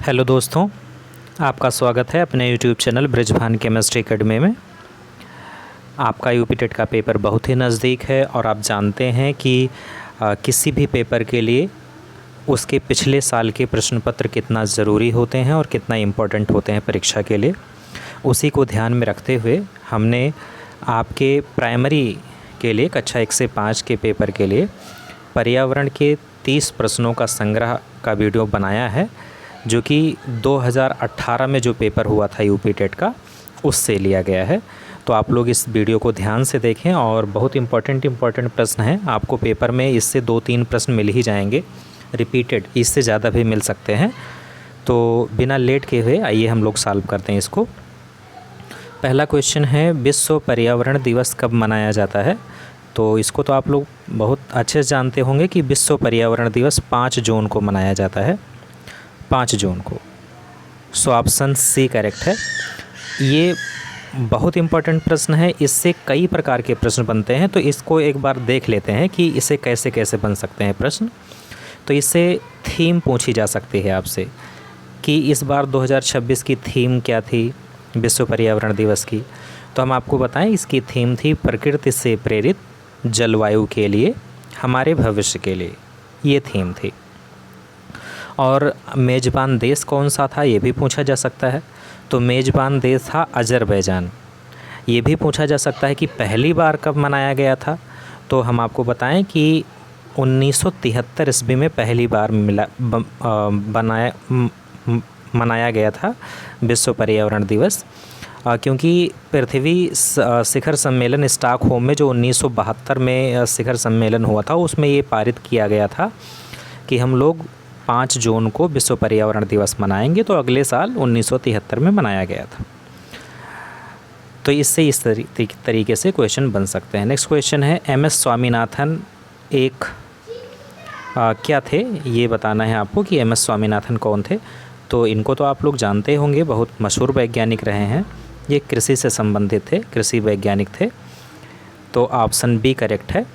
Hello दोस्तों, आपका स्वागत है अपने YouTube channel Brijbhan chemistry academy में। आपका यूपी टेट का पेपर बहुत ही नज़दीक है और आप जानते हैं कि किसी भी पेपर के लिए उसके पिछले साल के प्रश्न पत्र कितना ज़रूरी होते हैं और कितना इम्पोर्टेंट होते हैं परीक्षा के लिए। उसी को ध्यान में रखते हुए हमने आपके प्राइमरी के लिए कक्षा 1 से 5 के पेपर के लिए पर्यावरण के 30 प्रश्नों का संग्रह का वीडियो बनाया है, जो कि 2018 में जो पेपर हुआ था यूपी टेट का उससे लिया गया है। तो आप लोग इस वीडियो को ध्यान से देखें और बहुत इम्पोर्टेंट प्रश्न हैं। आपको पेपर में इससे 2-3 प्रश्न मिल ही जाएंगे, रिपीटेड इससे ज़्यादा भी मिल सकते हैं। तो बिना लेट के हुए आइए हम लोग सॉल्व करते हैं इसको। पहला क्वेश्चन है, विश्व पर्यावरण दिवस कब मनाया जाता है? तो इसको तो आप लोग बहुत अच्छे से जानते होंगे कि विश्व पर्यावरण दिवस 5 जून को मनाया जाता है, 5 जून को। सो ऑप्शन सी करेक्ट है। ये बहुत इम्पोर्टेंट प्रश्न है, इससे कई प्रकार के प्रश्न बनते हैं। तो इसको एक बार देख लेते हैं कि इसे कैसे कैसे बन सकते हैं प्रश्न। तो इससे थीम पूछी जा सकती है आपसे कि इस बार 2026 की थीम क्या थी विश्व पर्यावरण दिवस की। तो हम आपको बताएं, इसकी थीम थी प्रकृति से प्रेरित जलवायु के लिए हमारे भविष्य के लिए, ये थीम थी। और मेज़बान देश कौन सा था ये भी पूछा जा सकता है। तो मेज़बान देश था अज़रबैजान। ये भी पूछा जा सकता है कि पहली बार कब मनाया गया था। तो हम आपको बताएं कि 1973 ईस्वी में पहली बार मनाया गया था विश्व पर्यावरण दिवस, क्योंकि पृथ्वी शिखर सम्मेलन स्टॉकहोम में जो 1972 में शिखर सम्मेलन हुआ था, उसमें ये पारित किया गया था कि हम लोग 5 जून को विश्व पर्यावरण दिवस मनाएंगे। तो अगले साल 1973 में मनाया गया था। तो इससे इस तरीके से क्वेश्चन बन सकते हैं। नेक्स्ट क्वेश्चन है, MS स्वामीनाथन एक क्या थे, ये बताना है आपको कि MS स्वामीनाथन कौन थे। तो इनको तो आप लोग जानते होंगे, बहुत मशहूर वैज्ञानिक रहे हैं। ये कृषि से संबंधित थे, कृषि वैज्ञानिक थे। तो ऑप्शन बी करेक्ट है,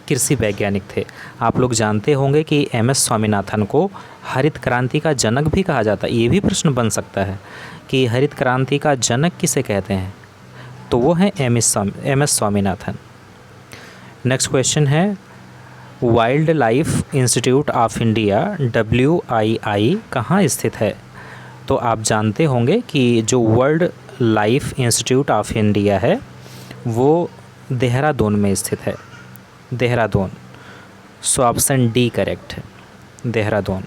कृषि वैज्ञानिक थे। आप लोग जानते होंगे कि MS स्वामीनाथन को हरित क्रांति का जनक भी कहा जाता है। ये भी प्रश्न बन सकता है कि हरित क्रांति का जनक किसे कहते हैं। तो वो है MS स्वामीनाथन। नेक्स्ट क्वेश्चन है, wild life institute of India WII कहाँ स्थित है? तो आप जानते होंगे कि जो world life institute of India है वो देहरादून में स्थित है, Dehradun. So option D correct है, देहरादून।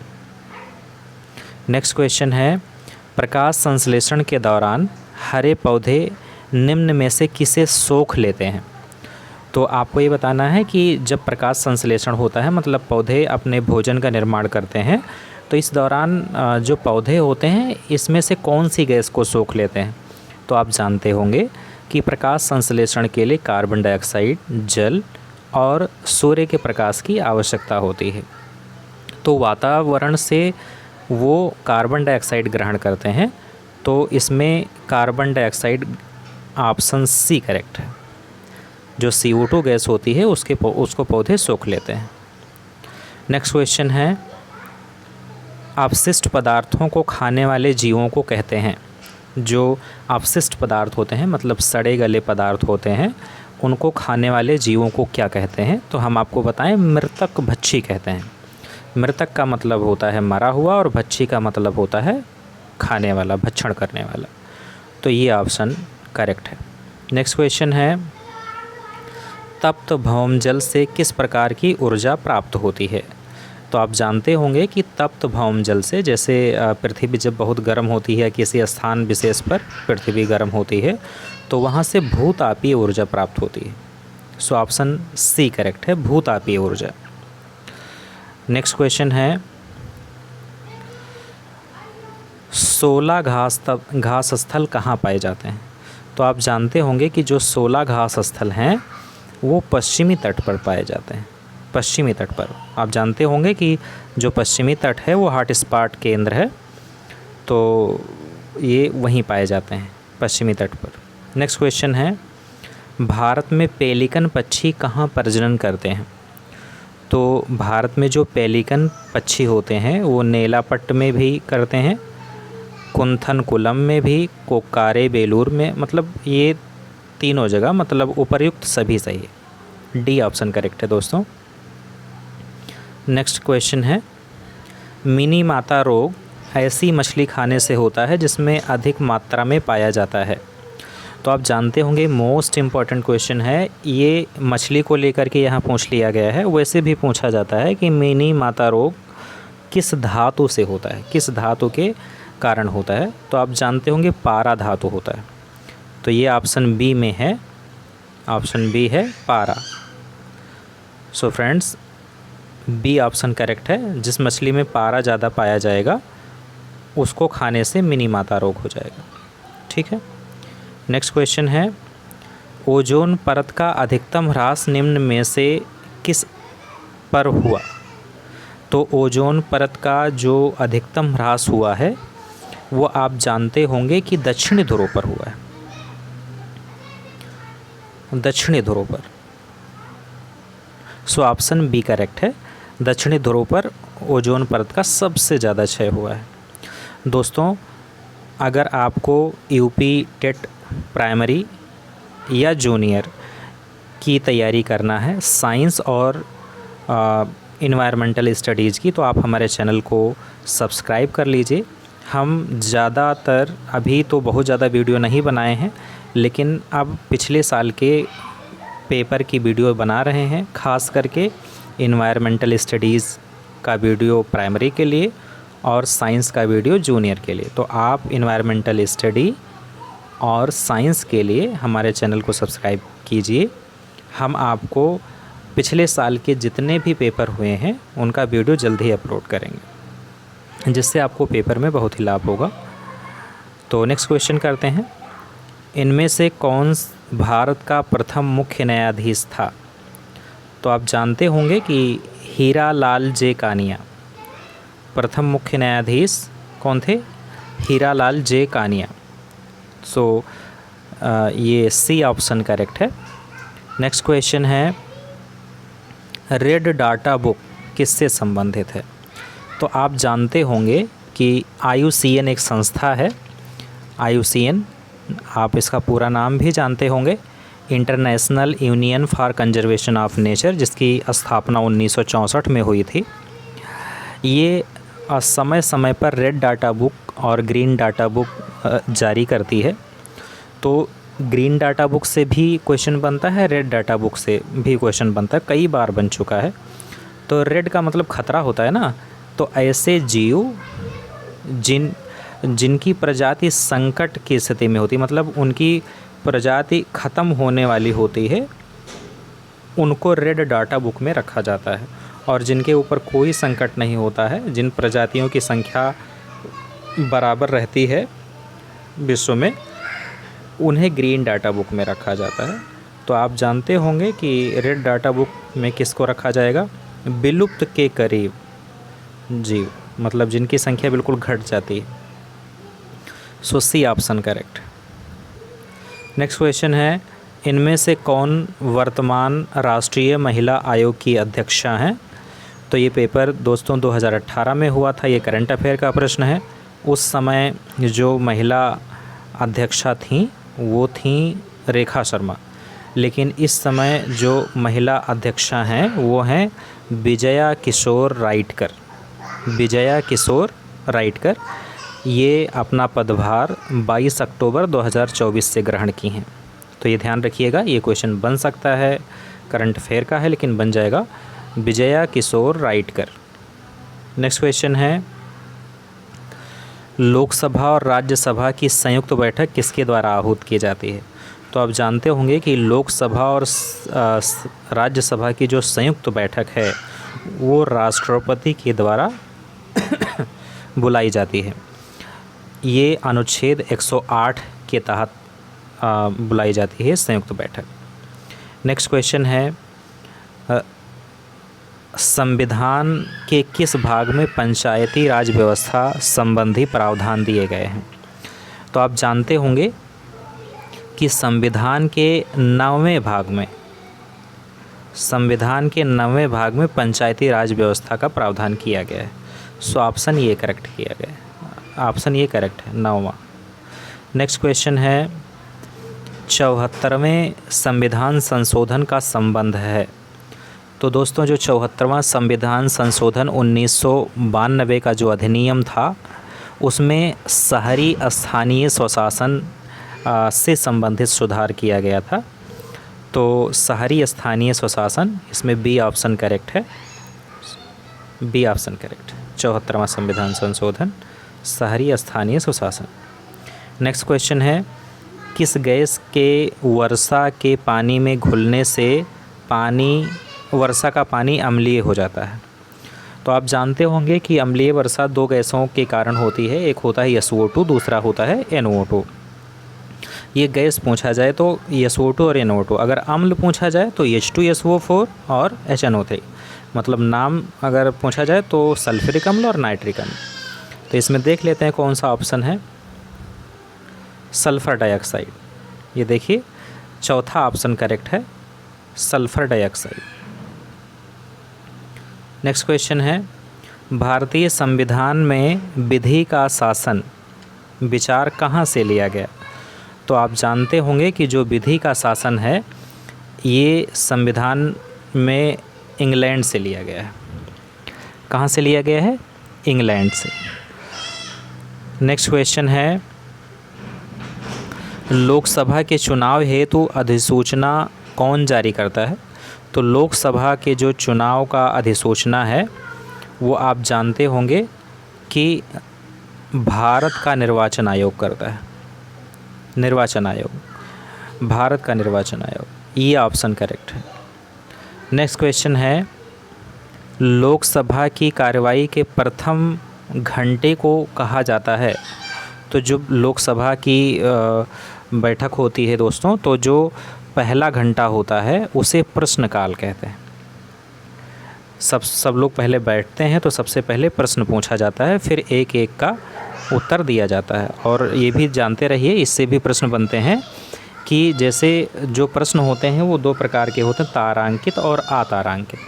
नेक्स्ट क्वेश्चन है, प्रकाश संश्लेषण के दौरान हरे पौधे निम्न में से किसे सोख लेते हैं? तो आपको ये बताना है कि जब प्रकाश संश्लेषण होता है, मतलब पौधे अपने भोजन का निर्माण करते हैं, तो इस दौरान जो पौधे होते हैं इसमें से कौन सी गैस को सोख लेते हैं? तो आप जानते होंगे कि प्रकाश संश्लेषण के लिए कार्बन डाइऑक्साइड, जल और सूर्य के प्रकाश की आवश्यकता होती है। तो वातावरण से वो कार्बन डाइऑक्साइड ग्रहण करते हैं। तो इसमें carbon dioxide option C correct है। जो CO2 गैस होती है उसको पौधे सोख लेते हैं। नेक्स्ट क्वेश्चन है, अपशिष्ट पदार्थों को खाने वाले जीवों को कहते हैं। जो अपशिष्ट पदार्थ होते हैं, मतलब सड़े गले पदार्थ होते हैं, उनको खाने वाले जीवों को क्या कहते हैं? तो हम आपको बताएं, मृतक भक्षी कहते हैं। मृतक का मतलब होता है मरा हुआ और भक्षी का मतलब होता है खाने वाला, भक्षण करने वाला। तो ये ऑप्शन करेक्ट है। नेक्स्ट क्वेश्चन है, तप्त भौम जल से किस प्रकार की ऊर्जा प्राप्त होती है? तो आप जानते होंगे कि तप्त भौम जल से, जैसे पृथ्वी जब बहुत गर्म होती है, किसी स्थान विशेष पर पृथ्वी गर्म होती है, तो वहाँ से भूतापीय ऊर्जा प्राप्त होती है। सो ऑप्शन सी करेक्ट है, भूतापीय ऊर्जा। नेक्स्ट क्वेश्चन है, 16 घास स्थल कहाँ पाए जाते हैं? तो आप जानते होंगे कि जो 16 घास स्थल हैं वो पश्चिमी तट पर पाए जाते हैं, पश्चिमी तट पर। आप जानते होंगे कि जो पश्चिमी तट है वो हॉट स्पॉट केंद्र है, तो ये वहीं पाए जाते हैं, पश्चिमी तट पर। नेक्स्ट क्वेश्चन है, भारत में पेलिकन पक्षी कहाँ प्रजनन करते हैं? तो भारत में जो पेलिकन पक्षी होते हैं वो नेलापट्ट में भी करते हैं, कुंथनकुलम में भी, कोक्कारे बेलूर में, मतलब ये तीनों जगह, मतलब उपर्युक्त सभी सही है। डी ऑप्शन करेक्ट है दोस्तों। नेक्स्ट क्वेश्चन है, मिनी माता रोग ऐसी मछली खाने से होता है जिसमें अधिक मात्रा में पाया जाता है। तो आप जानते होंगे मोस्ट इम्पॉर्टेंट क्वेश्चन है ये, मछली को लेकर के यहाँ पूछ लिया गया है। वैसे भी पूछा जाता है कि मिनी माता रोग किस धातु से होता है, किस धातु के कारण होता है। तो आप जानते होंगे पारा धातु होता है। तो ये ऑप्शन बी में है, ऑप्शन बी है पारा। So friends, B option correct है। जिस मछली में पारा ज़्यादा पाया जाएगा उसको खाने से मिनी माता रोग हो जाएगा। ठीक है। नेक्स्ट क्वेश्चन है, ओजोन परत का अधिकतम ह्रास निम्न में से किस पर हुआ। तो ओजोन परत का जो अधिकतम ह्रास हुआ है वो आप जानते होंगे कि दक्षिणी ध्रुव पर हुआ है, दक्षिणी ध्रुव पर। सो ऑप्शन बी करेक्ट है, दक्षिणी ध्रुव पर ओजोन परत का सबसे ज़्यादा क्षय हुआ है। दोस्तों, अगर आपको यूपी टेट प्राइमरी या जूनियर की तैयारी करना है साइंस और इन्वायरमेंटल स्टडीज़ की, तो आप हमारे चैनल को सब्सक्राइब कर लीजिए। हम ज़्यादातर अभी तो बहुत ज़्यादा वीडियो नहीं बनाए हैं, लेकिन अब पिछले साल के पेपर की वीडियो बना रहे हैं, ख़ास करके इन्वायरमेंटल स्टडीज़ का वीडियो प्राइमरी के लिए और साइंस का वीडियो जूनियर के लिए। तो आप इन्वायरमेंटल स्टडी और साइंस के लिए हमारे चैनल को सब्सक्राइब कीजिए। हम आपको पिछले साल के जितने भी पेपर हुए हैं उनका वीडियो जल्द ही अपलोड करेंगे, जिससे आपको पेपर में बहुत ही लाभ होगा। तो नेक्स्ट क्वेश्चन करते हैं, इनमें से कौन भारत का प्रथम मुख्य न्यायाधीश था। तो आप जानते होंगे कि हीरा लाल जे कानिया प्रथम मुख्य न्यायाधीश कौन थे, हीरा लाल जे कानिया। सो ये सी ऑप्शन करेक्ट है। नेक्स्ट क्वेश्चन है, रेड डाटा बुक किससे संबंधित है। तो आप जानते होंगे कि IUCN एक संस्था है, IUCN, आप इसका पूरा नाम भी जानते होंगे, international union for conservation of nature, जिसकी स्थापना 1964 में हुई थी। ये समय समय पर रेड डाटा बुक और ग्रीन डाटा बुक जारी करती है। तो ग्रीन डाटा बुक से भी क्वेश्चन बनता है, रेड डाटा बुक से भी क्वेश्चन बनता है, कई बार बन चुका है। तो रेड का मतलब खतरा होता है ना, तो ऐसे जीव जिनकी प्रजाति संकट की स्थिति में होती है, मतलब उनकी प्रजाति ख़त्म होने वाली होती है, उनको रेड डाटा बुक में रखा जाता है। और जिनके ऊपर कोई संकट नहीं होता है, जिन प्रजातियों की संख्या बराबर रहती है विश्व में, उन्हें ग्रीन डाटा बुक में रखा जाता है। तो आप जानते होंगे कि रेड डाटा बुक में किसको रखा जाएगा, विलुप्त के करीब जीव, मतलब जिनकी संख्या बिल्कुल घट जाती है। So C option correct. Next question है, इनमें से कौन वर्तमान राष्ट्रीय महिला आयोग की अध्यक्षा हैं। तो ये पेपर दोस्तों 2018 में हुआ था, ये करंट अफेयर का प्रश्न है। उस समय जो महिला अध्यक्षा थीं वो थीं रेखा शर्मा, लेकिन इस समय जो महिला अध्यक्षा हैं वो हैं विजया किशोर राइटकर। विजया किशोर राइटकर ये अपना पदभार 22 अक्टूबर 2024 से ग्रहण की हैं। तो ये ध्यान रखिएगा, ये क्वेश्चन बन सकता है, करंट अफेयर का है लेकिन बन जाएगा, विजया किशोर राइटकर। नेक्स्ट क्वेश्चन है, लोकसभा और राज्यसभा की संयुक्त बैठक किसके द्वारा आहूत की जाती है। तो आप जानते होंगे कि लोकसभा और राज्यसभा की जो संयुक्त बैठक है वो राष्ट्रपति के द्वारा बुलाई जाती है। ये अनुच्छेद 108 के तहत बुलाई जाती है संयुक्त बैठक। नेक्स्ट क्वेश्चन है, संविधान के किस भाग में पंचायती राज व्यवस्था संबंधी प्रावधान दिए गए हैं। तो आप जानते होंगे कि संविधान के 9वें भाग में संविधान के 9वें भाग में पंचायती राज व्यवस्था का प्रावधान किया गया है। सो ऑप्शन ये करेक्ट किया गया है, ऑप्शन ये करेक्ट है 9वां। नेक्स्ट क्वेश्चन है 74वें संविधान संशोधन का संबंध है। तो दोस्तों जो 74वां संविधान संशोधन 1992 का जो अधिनियम था उसमें शहरी स्थानीय स्वशासन से संबंधित सुधार किया गया था। तो शहरी स्थानीय स्वशासन, इसमें बी ऑप्शन करेक्ट है, बी ऑप्शन करेक्ट। 74वां संविधान संशोधन शहरी स्थानीय स्वशासन। नेक्स्ट क्वेश्चन है किस गैस के वर्षा के पानी में घुलने से वर्षा का पानी अम्लीय हो जाता है। तो आप जानते होंगे कि अम्लीय वर्षा दो गैसों के कारण होती है, एक होता है SO2, दूसरा होता है NO2। ये गैस पूछा जाए तो SO2 और NO2, अगर अम्ल पूछा जाए तो H2SO4 और HNO3, मतलब नाम अगर पूछा जाए तो सल्फ्यूरिक अम्ल और नाइट्रिक अम्ल। तो इसमें देख लेते हैं कौन सा ऑप्शन है, सल्फ़र डाइऑक्साइड। ये देखिए चौथा ऑप्शन करेक्ट है, सल्फ़र डाइऑक्साइड। नेक्स्ट क्वेश्चन है भारतीय संविधान में विधि का शासन विचार कहाँ से लिया गया। तो आप जानते होंगे कि जो विधि का शासन है ये संविधान में इंग्लैंड से लिया गया है। कहाँ से लिया गया है, इंग्लैंड से। नेक्स्ट क्वेश्चन है लोकसभा के चुनाव हेतु अधिसूचना कौन जारी करता है। तो लोकसभा के जो चुनाव का अधिसूचना है वो आप जानते होंगे कि भारत का निर्वाचन आयोग करता है, निर्वाचन आयोग, भारत का निर्वाचन आयोग। ये ऑप्शन करेक्ट है। नेक्स्ट क्वेश्चन है लोकसभा की कार्यवाही के प्रथम घंटे को कहा जाता है। तो जो लोकसभा की बैठक होती है दोस्तों, तो जो पहला घंटा होता है उसे प्रश्नकाल कहते हैं। सब लोग पहले बैठते हैं तो सबसे पहले प्रश्न पूछा जाता है, फिर एक एक का उत्तर दिया जाता है। और ये भी जानते रहिए, इससे भी प्रश्न बनते हैं कि जैसे जो प्रश्न होते हैं वो दो प्रकार के होते हैं, तारांकित और अतारांकित।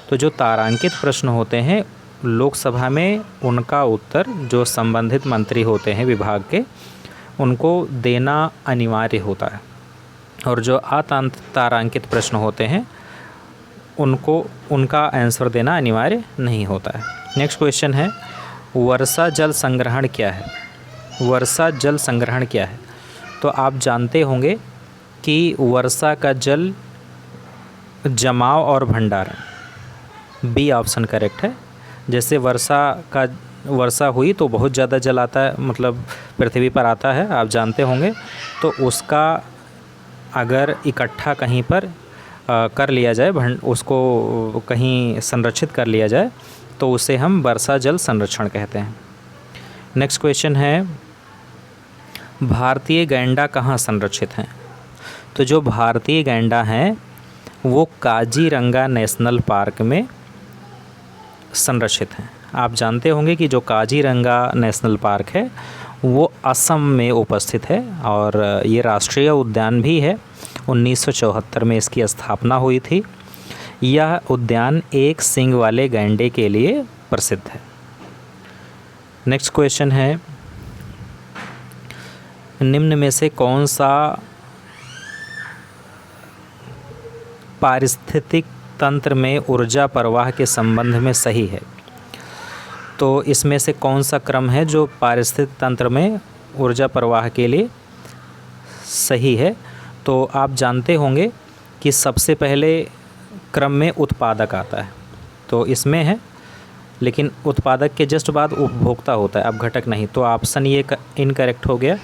तो जो तारांकित प्रश्न होते हैं लोकसभा में उनका उत्तर जो संबंधित मंत्री होते हैं विभाग के, उनको देना अनिवार्य होता है, और जो अतारांकित प्रश्न होते हैं उनका आंसर देना अनिवार्य नहीं होता है। नेक्स्ट क्वेश्चन है वर्षा जल संग्रहण क्या है। वर्षा जल संग्रहण क्या है। तो आप जानते होंगे कि वर्षा का जल जमाव और भंडारण, बी ऑप्शन करेक्ट है। जैसे वर्षा हुई तो बहुत ज़्यादा जल आता है, मतलब पृथ्वी पर आता है, आप जानते होंगे। तो उसका अगर इकट्ठा कहीं पर कर लिया जाए, उसको कहीं संरक्षित कर लिया जाए, तो उसे हम वर्षा जल संरक्षण कहते हैं। नेक्स्ट क्वेश्चन है भारतीय गैंडा कहाँ संरक्षित हैं। तो जो भारतीय गैंडा हैं वो काजीरंगा नेशनल पार्क में संरक्षित हैं। आप जानते होंगे कि जो काजीरंगा नेशनल पार्क है वो असम में उपस्थित है, और ये राष्ट्रीय उद्यान भी है। 1974 में इसकी स्थापना हुई थी। यह उद्यान एक सींग वाले गैंडे के लिए प्रसिद्ध है। नेक्स्ट क्वेश्चन है निम्न में से कौन सा पारिस्थितिक तंत्र में ऊर्जा प्रवाह के संबंध में सही है। तो इसमें से कौन सा क्रम है जो पारिस्थितिक तंत्र में ऊर्जा प्रवाह के लिए सही है। तो आप जानते होंगे कि सबसे पहले क्रम में उत्पादक आता है, तो इसमें है, लेकिन उत्पादक के जस्ट बाद उपभोक्ता होता है, अब घटक नहीं। तो ऑप्शन ये इनकरेक्ट हो गया।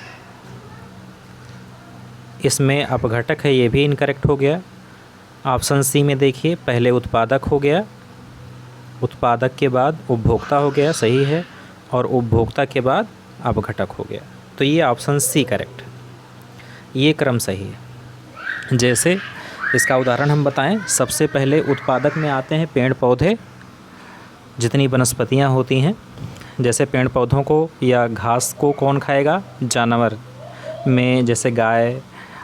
इसमें अपघटक है, ये भी इनकरेक्ट हो गया। ऑप्शन सी में देखिए पहले उत्पादक हो गया, उत्पादक के बाद उपभोक्ता हो गया, सही है, और उपभोक्ता के बाद अपघटक हो गया। तो ये ऑप्शन सी करेक्ट है, ये क्रम सही है। जैसे इसका उदाहरण हम बताएं, सबसे पहले उत्पादक में आते हैं पेड़ पौधे, जितनी वनस्पतियां होती हैं। जैसे पेड़ पौधों को या घास को कौन खाएगा, जानवर में जैसे गाय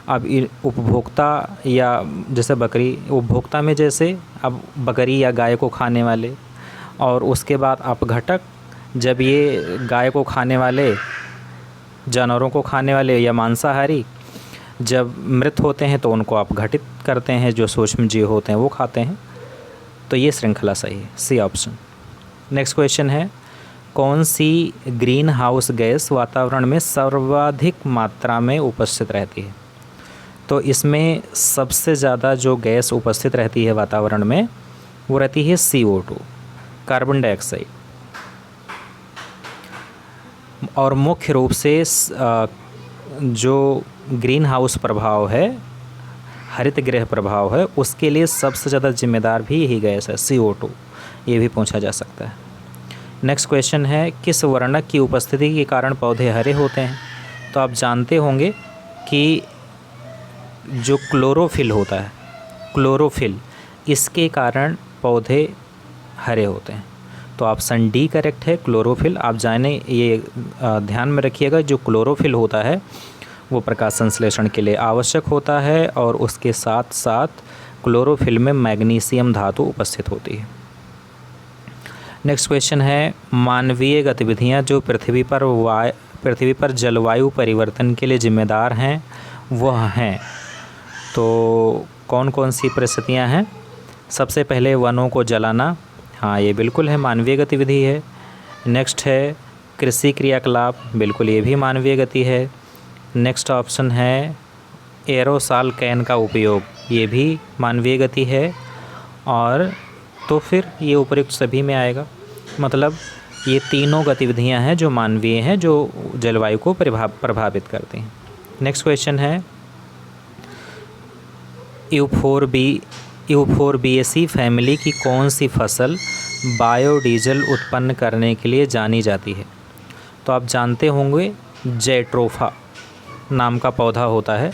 अब उपभोक्ता या जैसे बकरी, उपभोक्ता में जैसे अब बकरी या गाय को खाने वाले, और उसके बाद अपघटक, जब ये गाय को खाने वाले, जानवरों को खाने वाले या मांसाहारी जब मृत होते हैं तो उनको अपघटित करते हैं, जो सूक्ष्म जीव होते हैं वो खाते हैं। तो ये श्रृंखला सही है, सी ऑप्शन। नेक्स्ट क्वेश्चन है, कौन सी ग्रीन हाउस गैस वातावरण में सर्वाधिक मात्रा में उपस्थित रहती है? तो इसमें सबसे ज़्यादा जो गैस उपस्थित रहती है वातावरण में वो रहती है CO2, कार्बन डाइऑक्साइड। और मुख्य रूप से जो ग्रीन हाउस प्रभाव है, हरित गृह प्रभाव है, उसके लिए सबसे ज़्यादा जिम्मेदार भी यही गैस है, CO2। ये भी पूछा जा सकता है। नेक्स्ट क्वेश्चन है, किस वर्णक की उपस्थिति के कारण पौधे हरे होते हैं? तो आप जानते होंगे कि जो क्लोरोफिल होता है, क्लोरोफिल, इसके कारण पौधे हरे होते हैं। तो ऑप्शन डी करेक्ट है, क्लोरोफिल। आप जाने, ये ध्यान में रखिएगा, जो क्लोरोफिल होता है वो प्रकाश संश्लेषण के लिए आवश्यक होता है, और उसके साथ साथ क्लोरोफिल में मैग्नीशियम धातु उपस्थित होती है। नेक्स्ट क्वेश्चन है, मानवीय गतिविधियां जो पृथ्वी पर जलवायु परिवर्तन के लिए जिम्मेदार हैं वह हैं। तो कौन कौन सी परिस्थितियां हैं? सबसे पहले वनों को जलाना, हाँ ये बिल्कुल है, मानवीय गतिविधि है। नेक्स्ट है कृषि क्रियाकलाप, बिल्कुल ये भी मानवीय गति है। नेक्स्ट ऑप्शन है एरोसॉल कैन का उपयोग, ये भी मानवीय गति है। और तो फिर ये उपयुक्त सभी में आएगा, मतलब ये तीनों गतिविधियां हैं जो मानवीय हैं, जो जलवायु को प्रभावित करती हैं। नेक्स्ट क्वेश्चन है, यूफोरबिएसी फैमिली की कौन सी फसल बायोडीजल उत्पन्न करने के लिए जानी जाती है? तो आप जानते होंगे जेट्रोफा नाम का पौधा होता है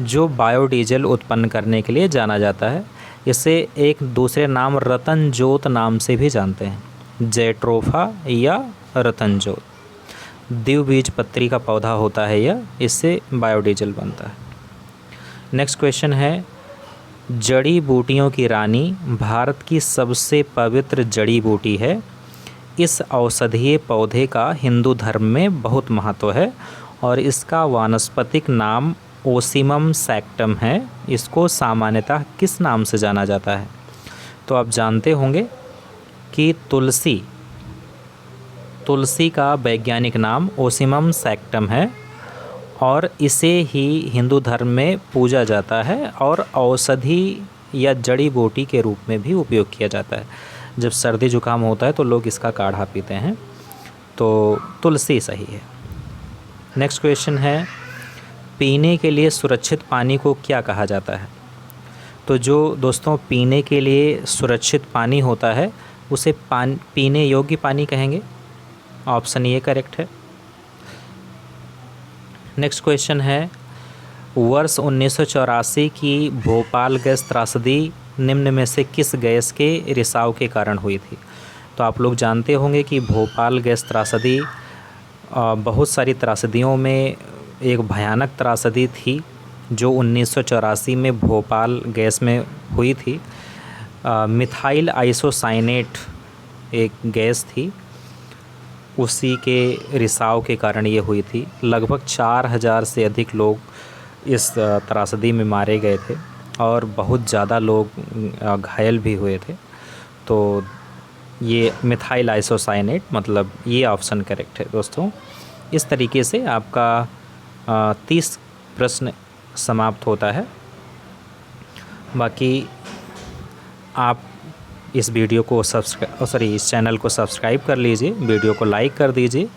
जो बायोडीजल उत्पन्न करने के लिए जाना जाता है। इसे एक दूसरे नाम रतनजोत नाम से भी जानते हैं, जेट्रोफा या रतनजोत। द्विबीजपत्री का पौधा होता है यह, इससे बायोडीजल बनता है। नेक्स्ट क्वेश्चन है, जड़ी बूटियों की रानी भारत की सबसे पवित्र जड़ी बूटी है। इस औषधीय पौधे का हिंदू धर्म में बहुत महत्व है और इसका वानस्पतिक नाम ओसिमम सैक्टम है। इसको सामान्यतः किस नाम से जाना जाता है? तो आप जानते होंगे कि तुलसी का वैज्ञानिक नाम ओसिमम सैक्टम है और इसे ही हिंदू धर्म में पूजा जाता है और औषधि या जड़ी बूटी के रूप में भी उपयोग किया जाता है। जब सर्दी जुकाम होता है तो लोग इसका काढ़ा पीते हैं, तो तुलसी सही है। नेक्स्ट क्वेश्चन है, पीने के लिए सुरक्षित पानी को क्या कहा जाता है? तो जो दोस्तों पीने के लिए सुरक्षित पानी होता है उसे पीने योग्य पानी कहेंगे। ऑप्शन ये करेक्ट है। नेक्स्ट क्वेश्चन है, वर्ष 1984 की भोपाल गैस त्रासदी निम्न में से किस गैस के रिसाव के कारण हुई थी? तो आप लोग जानते होंगे कि भोपाल गैस त्रासदी बहुत सारी त्रासदियों में एक भयानक त्रासदी थी जो 1984 में भोपाल गैस में हुई थी। मिथाइल आइसोसाइनेट एक गैस थी, उसी के रिसाव के कारण ये हुई थी। लगभग 4000 से अधिक लोग इस त्रासदी में मारे गए थे और बहुत ज़्यादा लोग घायल भी हुए थे। तो ये मिथाइल आइसोसाइनेट, मतलब ये ऑप्शन करेक्ट है दोस्तों। इस तरीके से आपका 30 प्रश्न समाप्त होता है। बाकी आप इस वीडियो को इस चैनल को सब्सक्राइब कर लीजिए, वीडियो को लाइक कर दीजिए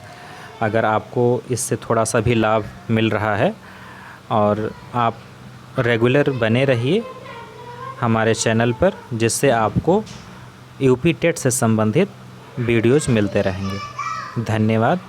अगर आपको इससे थोड़ा सा भी लाभ मिल रहा है, और आप रेगुलर बने रहिए हमारे चैनल पर, जिससे आपको यूपी टेट से संबंधित वीडियोज़ मिलते रहेंगे। धन्यवाद।